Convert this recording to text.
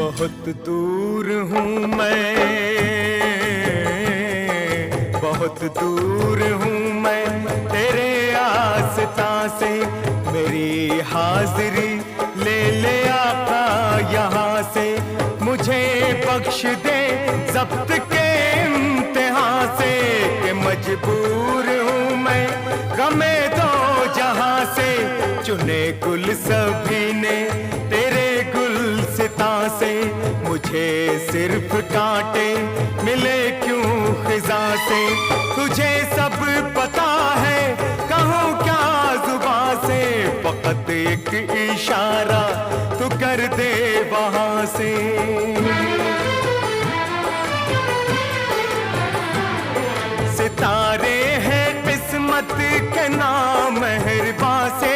बहुत दूर हूँ मैं, बहुत दूर हूँ मैं तेरे आस्था से। मेरी हाजिरी ले ले आका यहाँ से, मुझे बख्श दे ज़ब्त के इम्तिहान से। कि मजबूर हूँ मैं गमे दो जहाँ से, चुने गुल सभी ने तेरे गुलसिता से। मुझे सिर्फ कांटे मिले क्यों खिजा से, तुझे सब पता है कहूँ क्या जुबां से। फकत एक इशारा तू कर दे वहाँ से। सितारे हैं किस्मत के नाम मेहरबान से,